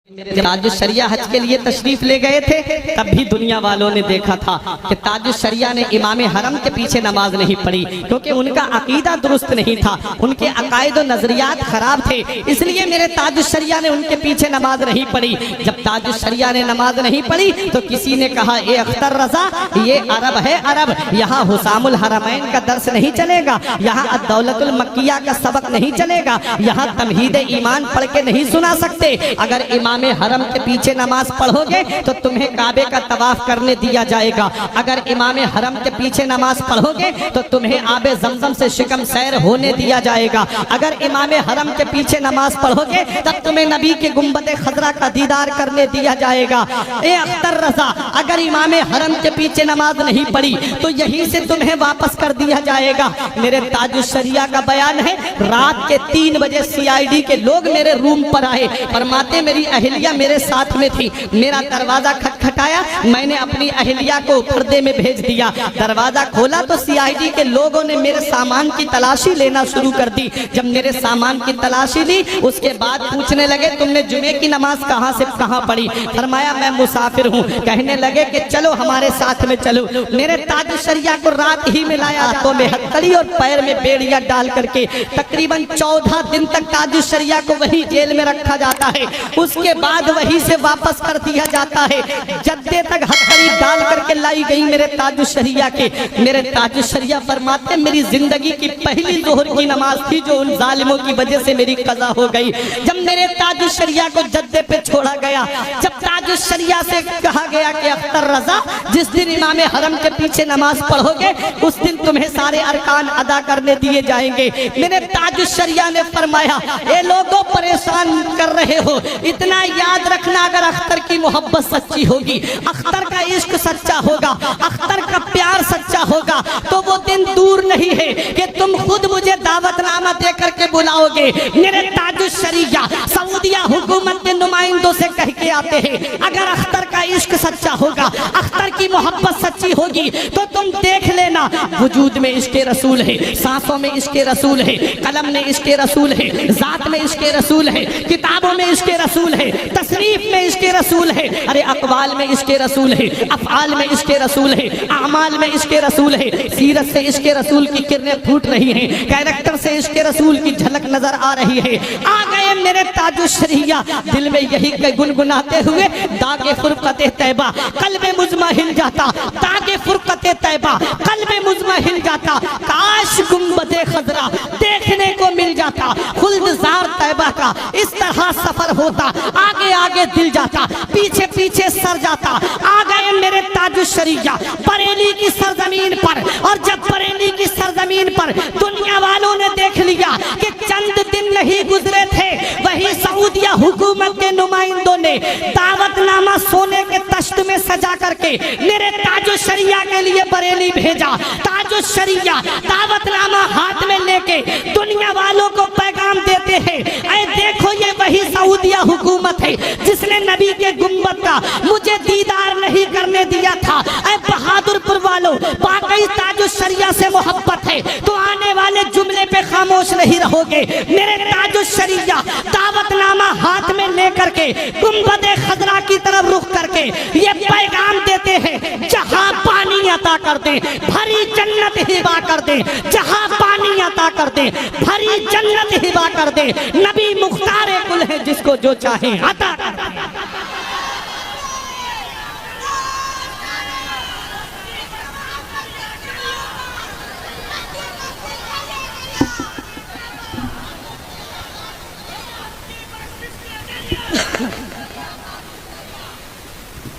ताजुश शरिया हज के लिए तशरीफ ले गए थे, तब भी दुनिया वालों ने देखा था कि ताजुश शरिया ने इमाम हरम के पीछे नमाज नहीं पढ़ी, क्योंकि उनका अकीदा दुरुस्त नहीं था, उनके अकायद और नजरियात खराब थे। इसलिए मेरे ताजुश शरिया ने उनके पीछे नमाज नहीं पढ़ी। जब ताजुश शरिया ने नमाज नहीं पढ़ी तो किसी ने कहा, ए अख्तर रजा, ये अरब है अरब, यहाँ हुसामुल हरमैन का दर्स नहीं चलेगा, यहाँ अद-दौलतुल मक्किया का सबक नहीं चलेगा, यहाँ तमहीद ईमान पढ़ के नहीं सुना सकते। अगर इमाम हरम के पीछे नमाज पढ़ोगे तो तुम्हें काबे का तवाफ करने दिया जाएगा। अगर इमाम हरम के पीछे नमाज पढ़ोगे तो तुम्हें आबे जमजम से शिकम सैर होने दिया जाएगा। अगर इमाम हरम के पीछे नमाज पढ़ोगे तब तुम्हें नबी के गुंबद खजरा का दीदार करने दिया जाएगा। ए अख्तर रजा, अगर इमाम हरम के पीछे नमाज नहीं पढ़ी तो यहीं से तुम्हें वापस कर दिया जाएगा। मेरे ताजुश शरिया का बयान है, रात के 3 बजे CID के लोग मेरे रूम पर आए, फरमाते मेरी अहलिया मेरे साथ में थी, मेरा दरवाजा खटखटाया, मैंने अपनी अहलिया को पर्दे में भेज दिया। दरवाजा खोला तो CID के लोगों ने मेरे सामान की तलाशी लेना शुरू कर दी। जब मेरे सामान की तलाशी ली उसके बाद पूछने लगे, तुमने जुमे की नमाज कहाँ से कहाँ पढ़ी? फरमाया मैं मुसाफिर हूँ। कहने लगे कि चलो हमारे साथ में चलो। मेरे ताजुश शरिया को रात ही में लाया, हाथों में हथकड़ी और पैर में बेड़िया डाल करके तकरीबन 14 दिन तक ताजुश शरिया को वही जेल में रखा जाता है। उसके बाद वहीं से वापस कर दिया जाता है। जद्दे तक हथकड़ी डाल करके लाई गई मेरे ताजुश शरिया के। मेरे ताजुश शरिया फरमाते मेरी जिंदगी की पहली जोहर की नमाज थी जो उन जालिमों की वजह से मेरी कज़ा हो गई। जब मेरे ताजुश शरिया को जद्दे पे छोड़ा गया, जब ताजुश शरिया से कहा गया कि अख्तर रजा, जिस दिन इमाम हरम के पीछे नमाज पढ़ोगे उस दिन तुम्हें सारे अरकान अदा करने दिए जाएंगे। मेरे ताजुश शरिया ने फरमाया, ये लोगों परेशान कर रहे हो, इतना याद रखना, अगर अख्तर की मोहब्बत सच्ची होगी, अख्तर का इश्क सच्चा होगा, अख्तर का प्यार सच्चा होगा, तो वो दिन दूर नहीं है कि तुम खुद मुझे दावतनामा दे करके बुलाओगे। मेरे ताजुश शरिया सऊदिया हुकूमत के नुमाइंदों से कह के आते हैं, अगर अख्तर का इश्क सच्चा होगा, अख्तर की मोहब्बत सच्ची होगी तो तुम देख लेना, वजूद में इश्क़े रसूल है, सांसों में इश्क़े रसूल है, कलम में इश्क़े रसूल है, जात में इश्क़े रसूल है, किताबों में इश्क़े रसूल है, तशरीफ में इश्क़े रसूल है, अरे अक़वाल में इश्क़े रसूल है, अफ़आल में इश्क़े रसूल है, आमाल में इश्क़े रसूल है, सीरत से इश्क़े रसूल की किरणें फूट रही हैं, कैरेक्टर से इश्क़े रसूल की झलक नजर आ रही है। आ गए मेरे ताजुश शरिया, दिल में यही गुनगुनाते हुए, दागे फुरक़ते तैबा क़ल्बे मुज़मा हिल जाता, दागे फुरक़ते तैबा क़ल्बे मुज़मा हिल जाता, काश गुंबदे खज़रा देखने को मिल जाता, खुल्दज़ार तैबा का इस तरह सफर होता, आगे आगे दिल जाता, पीछे पीछे सर जाता। आ गए मेरे ताजुश शरिया बरेली की सरजमीन पर, और जब बरेली की सरजमीन पर दुनिया वालों ने देख लिया कि चंद दिन नहीं गुजरे थे, वही सऊदिया हुकूमत के नुमाइंदों ने दावतनामा सोने के तश्त में सजा करके मेरे ताजुश शरिया के लिए बरेली भेजा। ताजुश शरिया दावतनामा हाथ में लेके दुनिया वालों को पैगाम देते हैं, ऐ देखो ये वही सऊदिया हुकूमत है जिसने नबी के गुंबद का मुझे दीदार नहीं करने दिया था। ऐ बहादुरपुर वालों, वाकई ताजुश शरिया से मोहब्बत है तो आने वाले जुमले पे खामोश नहीं रहोगे। मेरे ताजुश शरिया दावतनामा हाथ में लेकर के गुंबद खजरा की तरफ रुख करके ये पैगाम देते हैं, जहां पानी अता कर दे भरी जन्नत हिबा कर दे, जहां पानी अता कर दे भरी जन्नत हिबा कर दे, नबी मुख्तार कुल है जिसको जो चाहे अता कर दे।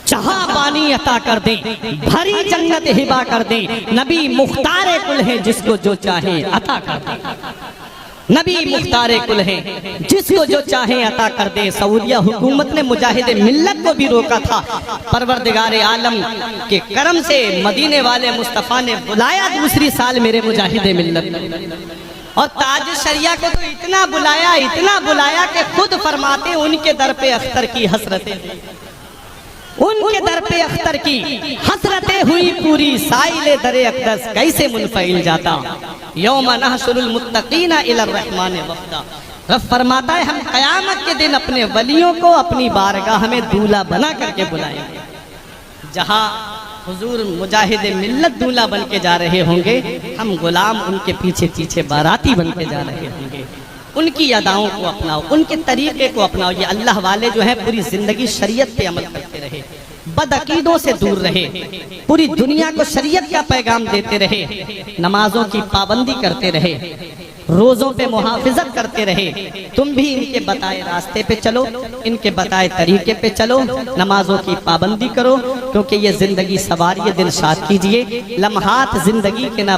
जहां पानी अता कर दे भरी जन्नत हिबा कर दे, नबी मुख्तार कुल है जिसको जो चाहे अता कर दे। नबी मुख्तार कुल है जिसको जो चाहे अता कर दे। सऊदिया हुकूमत ने मुजाहिद मिल्लत को भी रोका था, परवरदिगार आलम के करम से मदीने वाले मुस्तफ़ा ने बुलाया दूसरी साल मेरे मुजाहिद मिल्लत, और ताजुश शरिया को तो इतना बुलाया कि खुद फरमाते उनके दर पे अख्तर की हसरतें, उनके दर पे अख्तर की हसरतें हुई पूरी, साइले दरे अक़दस कैसे मुनफ़इल जाता, यौम नहशुरुल मुत्तक़ीना इलर रहमान वफ़दा। रब फरमाता है हम कयामत के दिन अपने वलियों को अपनी बारगाह में दूल्हा बना करके बुलाएंगे। जहाँ हुजूर मुजाहिद मिल्लत दूल्हा बन के जा रहे होंगे, हम गुलाम उनके पीछे पीछे बाराती बन के जा रहे होंगे। उनकी अदाओं को अपनाओ, उनके तरीके को अपनाओ। ये अल्लाह वाले जो है पूरी जिंदगी शरीयत पे अमल करते रहे, बदअकीदों से दूर रहे, पूरी दुनिया को शरीयत का पैगाम देते रहे, नमाजों की पाबंदी करते रहे, रोजों पे मुहाफिजत करते रहे। तुम भी इनके बताए रास्ते पे चलो, इनके बताए तरीके पे चलो, नमाजों की पाबंदी करो, क्योंकि ये जिंदगी सवारिए दिल शाद कीजिए, लम्हात जिंदगी के ना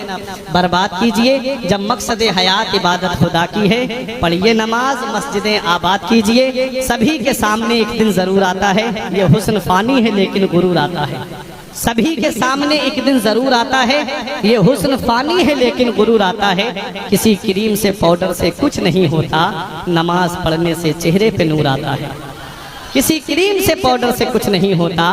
बर्बाद कीजिए। जब मकसद हयात इबादत खुदा की है, पढ़िए नमाज, मस्जिदें आबाद कीजिए। सभी के सामने एक दिन जरूर आता है, ये हुस्न फानी है लेकिन गुरूर आता है। सभी के सामने एक दिन जरूर आता है, ये हुस्न फानी है लेकिन गुरूर आता है। किसी क्रीम से पाउडर से कुछ नहीं होता, नमाज पढ़ने से चेहरे पे नूर आता है। किसी क्रीम से पाउडर से कुछ नहीं होता,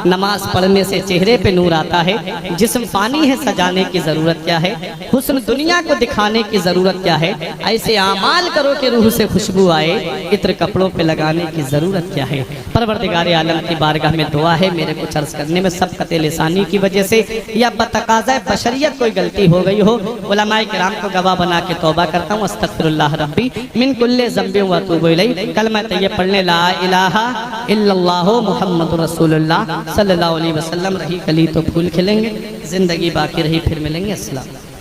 नमाज पढ़ने से चेहरे पे नूर आता है। जिस्म फानी है, सजाने की जरूरत क्या है, हुस्न दुनिया को दिखाने की जरूरत क्या है। ऐसे आमाल करो कि रूह से खुशबू आए, इत्र कपड़ों पे लगाने की जरूरत क्या है। परवरदिगार आलम की बारगाह में दुआ है, मेरे को अर्ज करने में सबकत लिसानी की वजह से या बतकाज़ा बशरियत कोई गलती हो गई हो, उलमाए किराम को गवाह बना के तौबा करता हूँ। अस्तगफिरुल्लाह रब्बी मिन कुल्ले ज़ंबि व अतूबु इलैह। कलमा तैयब पढ़ने ला इलाहा इल्लल्लाहु मुहम्मदुर रसूलुल्लाह सल्लल्लाहु अलैहि वसल्लम। रही कली तो फूल खिलेंगे, जिंदगी बाकी रही फिर मिलेंगे। अस्सलाम।